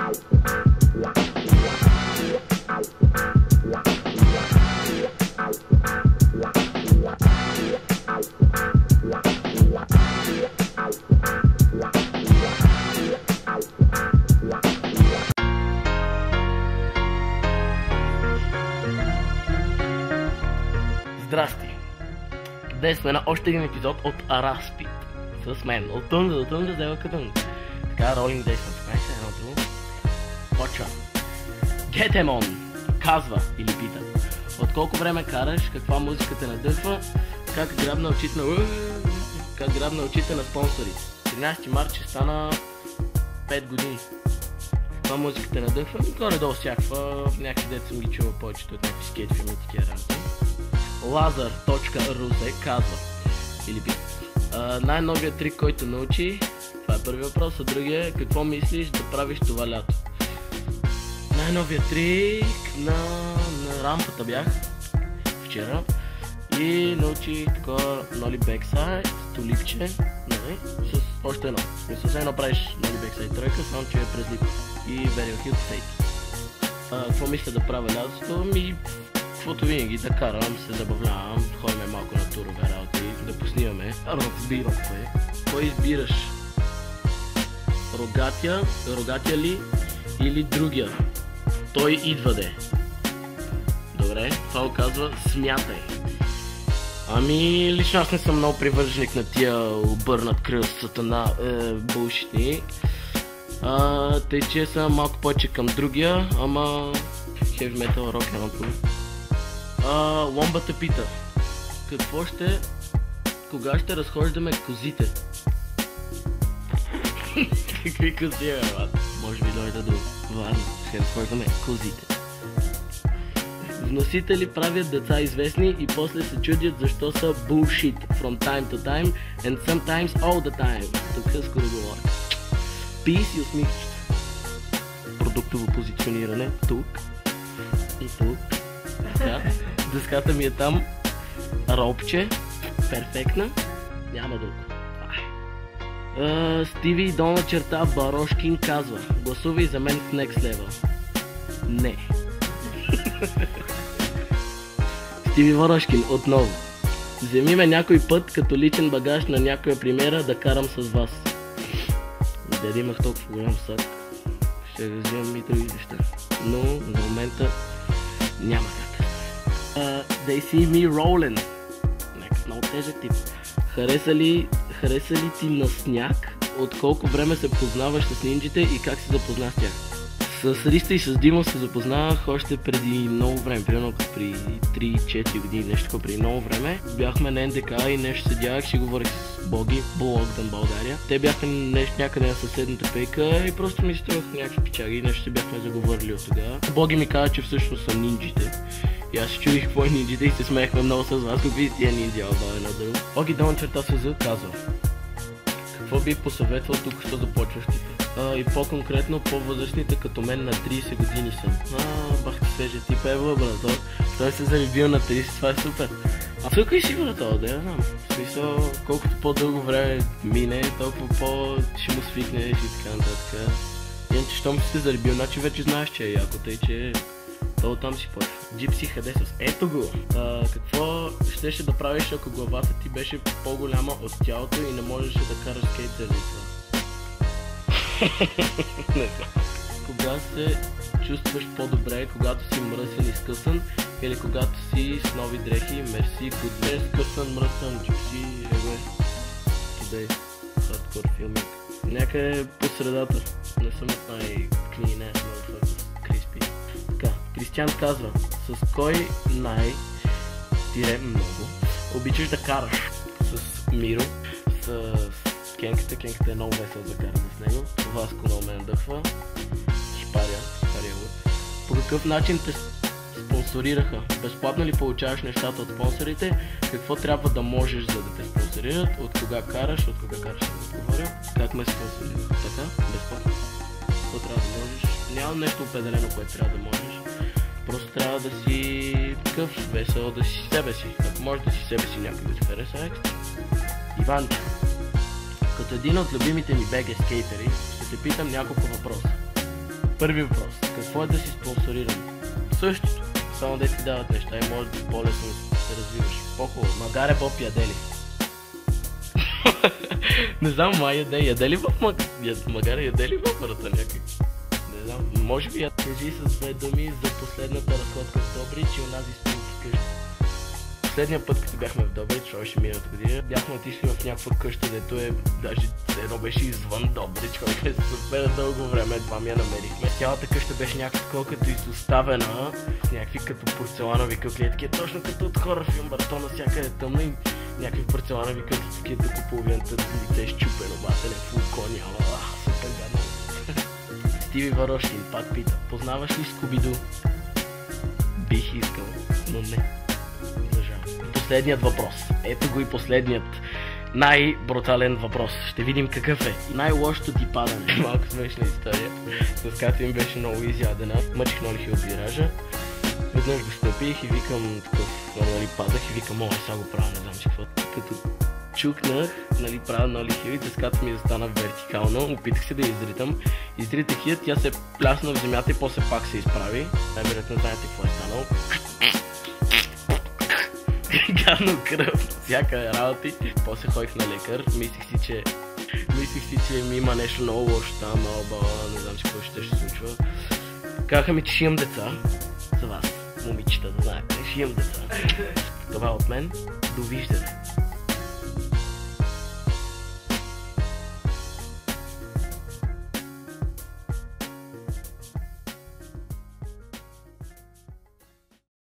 Здрасти! Днес сме на още един епизод от Разпит. С мен. От Тунга до Тунга, Зела Катунга. Така, ролинг действам. Знаете, едно друго. Почва. Гетемон казва или пита: от колко време караш, каква музика те надъхва, как грабна очите на спонсори. 13 март ще стана 5 години. Каква музика те надъхва? Горе-долу всякаква. Някакви дет съм ги чувал повечето от някакви скейт филми и такива работи. Lazar.ruse казва или пита: най-новият трик, който научи. Това е първи въпрос, а другия е: какво мислиш да правиш това лято? Най-новият трик на рампата бях вчера и научих такова ноли бексайд, столипче, нали, с още едно. Мисля, се едно правиш ноли бексайд тройка, само че е през лип и берил хил сейки. Какво мисля да правя лятото? Каквото винаги, да карам, се забавлявам, ходим малко на турове работи, да поснимаме. Разбирам кое. Кой избираш? Рогатя ли или другия? Той идва де. Добре, това оказва смятай. Ами, лично аз не съм много привърженик на тия обърнат кръст сатана булшитни. Тъй че съм малко повече към другия, ама heavy metal, rock and roll. Ломбата пита: кога ще разхождаме козите? Какви кози, бе, брат? Може би дойда до Варна, ще разхождаме козите. Вносители правят деца известни и после се чудят защо са bullshit from time to time and sometimes all the time. Тук скоро говоря. Пис и усмихчета. Продуктово позициониране. Тук и тук. Така. Дъската ми е там. Робче. Перфектна. Няма друго. Стиви Долна черта Барошкин казва: гласувай за мен в Next Level. Не. Стиви Барошкин отново: вземи ме някой път като личен багаж на някоя премиера да карам с вас. Дали имах толкова голям сак, ще вземам и други неща. Но за момента няма как. They see me rolling. Някакъв много тежък тип. Хареса ли ти на сняг? От колко време се познаваш с нинджите и как се запозна с тях? С Риста и с Димо се запознах още преди много време, примерно при 3-4 години, нещо такова, преди много време. Бяхме на НДК и нещо седях, ще говорих с Боги, Блогдън България. Те бяха нещо някъде на съседната пейка и просто ми струваха някакви пичаги и нещо се бяхме заговорили от тогава. Боги ми каза, че всъщност са нинджите. И аз се чудих какво е нинджите и се смеехме много с вас, какви тия нинджи, на друго. Боги Долна черта СЗ казва: какво би посъветвал тук, що започващите? И по-конкретно по-възрастните като мен на 30 години съм. Бах ти свежа тип, ева, брат. Той се заребил на 30, това е супер. А тук и си, брат, да я знам. В смисъл, колкото по-дълго време мине, толкова ще му свикнеш и така нататък. Иначе, щом си се заребил, значи вече знаеш, че е яко, тъй че то там си почва. Джипси Хадесос. Ето го! Какво щеше да правиш, ако главата ти беше по-голяма от тялото и не можеше да караш скейт заради това? Кога се чувстваш по-добре, когато си мръсен и скъсан или когато си с нови дрехи? Мерси, гудне, скъсан, мръсен, джипси, today, hardcore filming. Някъде по средата. Не съм от най-клин ass motherfuckers. Криспи. Така, Кристиан казва: с кой много обичаш да караш? С Миро, с Кенката. Кенката е много весел да караме с него. Васко много ме надъхва. Шпаря го. По какъв начин те спонсорираха? Безплатно ли получаваш нещата от спонсорите? Какво трябва да можеш, за да те спонсорират? От кога караш ще отговоря. Как ме спонсорираха? Така? Безплатно. Какво трябва да можеш? Няма нещо определено, което трябва да можеш. Просто трябва да си такъв весел, да си себе си. Ако може да си себе си, някой да ти хареса екстра. Иванчо: като един от любимите ми БГ скейтери, ще те питам няколко въпроса. Първи въпрос. Какво е да си спонсориран? Същото. Само да ти дават неща и може да по-лесно се развиваш. По-хубаво. Магаре Боб яде ли? Не знам, яде ли в Магаре, яде ли в врата някак? Не знам, може би кажи с две думи за последната разходка в Добрич и онази спилка къща. Последния път, като бяхме в Добрич, това беше миналата година, бяхме отишли в някаква къща, дето даже едно беше извън Добрич, който е супер дълго време, едва ми я намерихме. Цялата къща беше някаква такова като изоставена, с някакви като порцеланови къклетки, точно като от хорър филм, брато, навсякъде тъмно и някакви порцеланови къклетки, тук половината лице е щупено, бате, някакво коня, супер гадно. Стиви Варошкин пак пита, познаваш ли Скуби-Ду? Бих искал, но не. Последният въпрос. Ето го и последният най-брутален въпрос. Ще видим какъв е. Най-лошото ти падане. Малко смешна история. Дъската им беше много изядена. Мъчих Ноли Хил от виража. Веднъж го стъпих и викам такъв, нали, падах и викам, сега го правя, не знам че какво. Като чукнах, нали, правя Ноли Хил и дъската ми застана вертикално. Опитах се да я изритам. Изритах я, тя се плясна в земята и после пак се изправи. Най-вероятно знаете какво е станало. Гадно кръв, всяка работи. После ходих на лекар, мислих си, че ми има нещо много лошо там, не знам, че какво ще се случва. Казаха ми, че ще имам деца. За вас, момичета, да знаете, ще имам деца. Това от мен, довиждане.